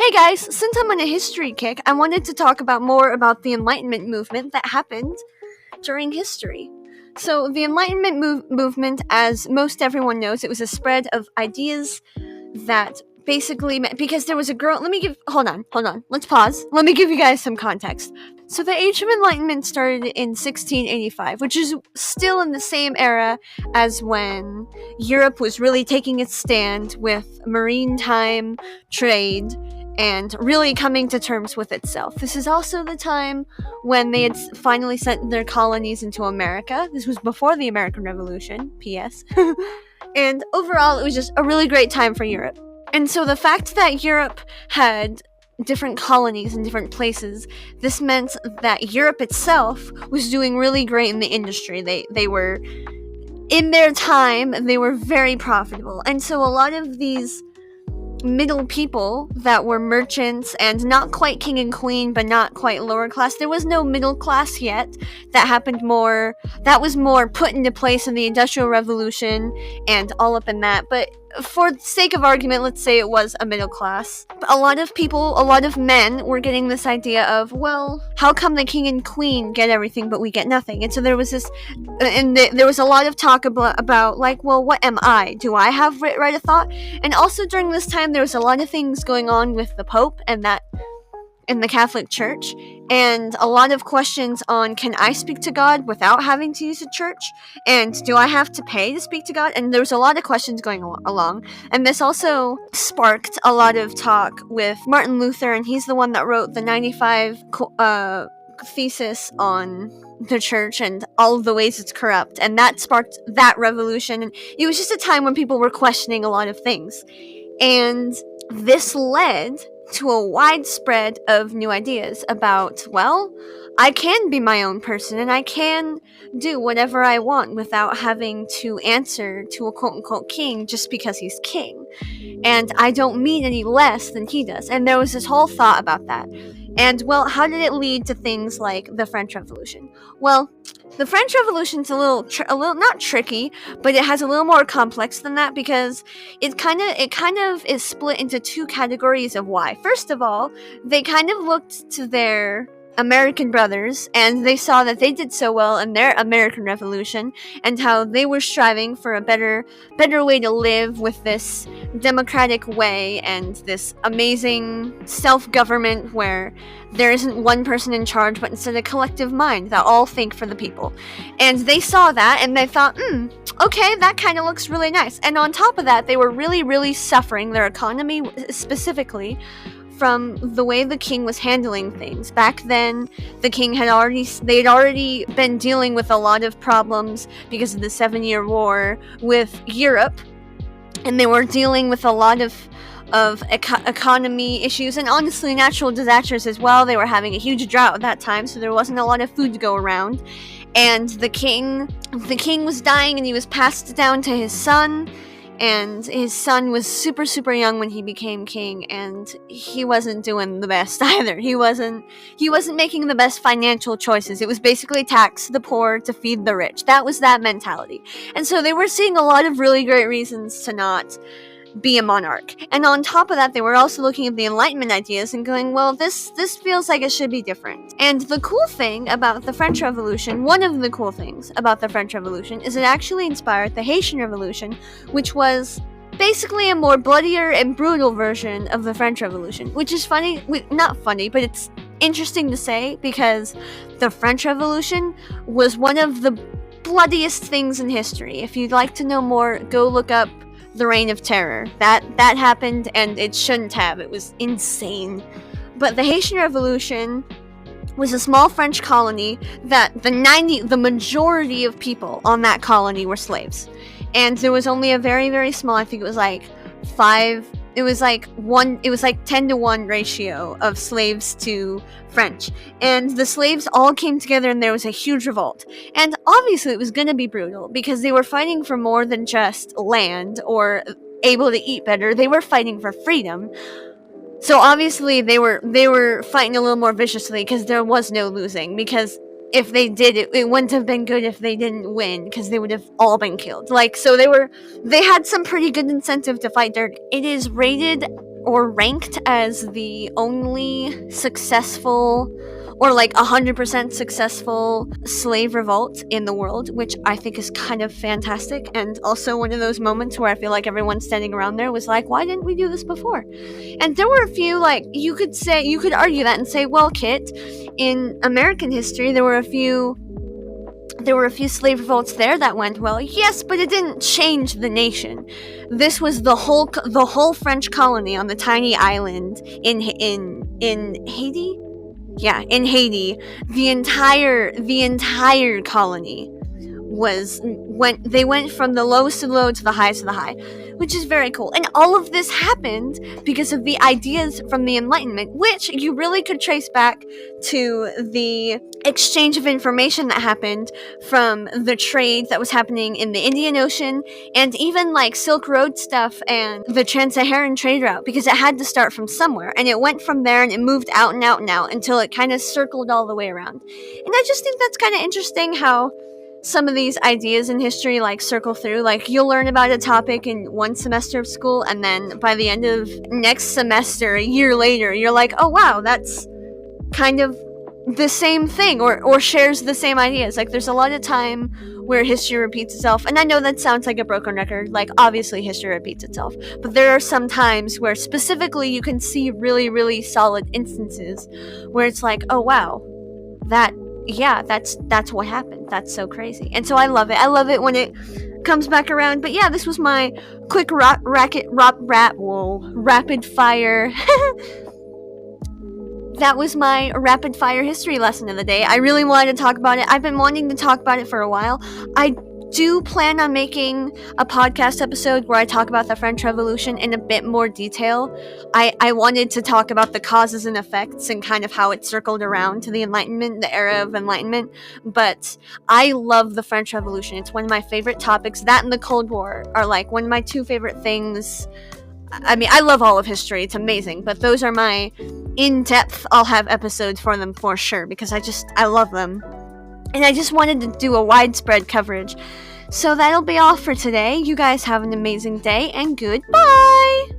Hey guys, since I'm on a history kick, I wanted to talk more about the Enlightenment movement that happened during history. So, the Enlightenment movement, as most everyone knows, it was a spread of ideas that basically because there was a girl. Hold on, let's pause. Let me give you guys some context. So, the Age of Enlightenment started in 1685, which is still in the same era as when Europe was really taking its stand with maritime trade and really coming to terms with itself. This is also the time when they had finally sent their colonies into America. This was before the American Revolution, P.S. And overall, it was just a really great time for Europe. And so the fact that Europe had different colonies in different places, this meant that Europe itself was doing really great in the industry. They were, in their time, they were very profitable. And so a lot of these middle people that were merchants and not quite king and queen, but not quite lower class. There was no middle class yet. That was more put into place in the Industrial Revolution and all up in that. But for the sake of argument, let's say it was a middle class. A lot of men were getting this idea of, well, how come the king and queen get everything but we get nothing? And so there was there was a lot of talk about like, well, what am I? Do I have right of thought? And also during this time, there was a lot of things going on with the Pope and that in the Catholic Church, and a lot of questions on, can I speak to God without having to use a church? And do I have to pay to speak to God? And there was a lot of questions going along. And this also sparked a lot of talk with Martin Luther, and he's the one that wrote the 95 thesis on the church and all of the ways it's corrupt. And that sparked that revolution. And it was just a time when people were questioning a lot of things. And this led to a widespread of new ideas about, well, I can be my own person and I can do whatever I want without having to answer to a quote-unquote king just because he's king. And I don't mean any less than he does. And there was this whole thought about that. And, well, how did it lead to things like the French Revolution? Well, the French Revolution's a little not tricky, but it has a little more complex than that because it kind of is split into two categories of why. First of all, they kind of looked to their American brothers and they saw that they did so well in their American Revolution and how they were striving for a better way to live with this democratic way and this amazing self-government where there isn't one person in charge but instead a collective mind that all think for the people. And they saw that and they thought, okay, that kind of looks really nice. And on top of that, they were really, really suffering, their economy specifically, from the way the king was handling things. Back then, the king had already been dealing with a lot of problems because of the 7-Year War with Europe, and they were dealing with a lot of economy issues and honestly natural disasters as well. They were having a huge drought at that time, so there wasn't a lot of food to go around. And the king was dying, and he was passed down to his son. And his son was super, super young when he became king, and he wasn't doing the best either. He wasn't making the best financial choices. It was basically tax the poor to feed the rich. That was that mentality. And so they were seeing a lot of really great reasons to not be a monarch. And on top of that, they were also looking at the Enlightenment ideas and going, well, this feels like it should be different. And the cool thing about the French Revolution, one of the cool things about the French Revolution, is it actually inspired the Haitian Revolution, which was basically a more bloodier and brutal version of the French Revolution, which is not funny, but it's interesting to say because the French Revolution was one of the bloodiest things in history. If you'd like to know more, go look up the Reign of Terror. That happened, and it shouldn't have. It was insane. But the Haitian Revolution was a small French colony that the majority of people on that colony were slaves. And there was only a very, very small, I think it was like 10-to-1 ratio of slaves to French. And the slaves all came together and there was a huge revolt. And obviously it was going to be brutal because they were fighting for more than just land or able to eat better. They were fighting for freedom. So obviously they were fighting a little more viciously because there was no losing, because if they did, it wouldn't have been good if they didn't win, because they would have all been killed. So they had some pretty good incentive to fight dirty. It is rated ranked as the only successful or like 100% successful slave revolt in the world, which I think is kind of fantastic, and also one of those moments where I feel like everyone standing around there was like, why didn't we do this before? And there were a few, like, you could argue that and say, well, Kit, in American history there were a few slave revolts there that went well. Yes, but it didn't change the nation. This was the whole French colony on the tiny island in Haiti. Yeah, in Haiti, the entire colony went from the lowest of the low to the highest of the high, which is very cool. And all of this happened because of the ideas from the Enlightenment, which you really could trace back to the exchange of information that happened from the trade that was happening in the Indian Ocean, and even like Silk Road stuff and the Trans-Saharan trade route, because it had to start from somewhere, and it went from there and it moved out and out and out until it kind of circled all the way around. And I just think that's kind of interesting how some of these ideas in history like circle through. Like, you'll learn about a topic in one semester of school, and then by the end of next semester, a year later, you're like, oh wow, that's kind of the same thing, or shares the same ideas. Like, there's a lot of time where history repeats itself, and I know that sounds like a broken record. Like, obviously history repeats itself, but there are some times where specifically you can see really, really solid instances where it's like, oh wow, that's what happened. That's so crazy. And so I love it when it comes back around. But yeah, this was my quick rapid fire that was my rapid fire history lesson of the day. I really wanted to talk about it. I've been wanting to talk about it for a while. I do plan on making a podcast episode where I talk about the French Revolution in a bit more detail. I wanted to talk about the causes and effects and kind of how it circled around to the Enlightenment, the era of Enlightenment, but I love the French Revolution. It's one of my favorite topics. That and the Cold War are like one of my two favorite things. I mean, I love all of history. It's amazing, but those are my in-depth. I'll have episodes for them for sure, because I love them. And I just wanted to do a widespread coverage. So that'll be all for today. You guys have an amazing day, and goodbye!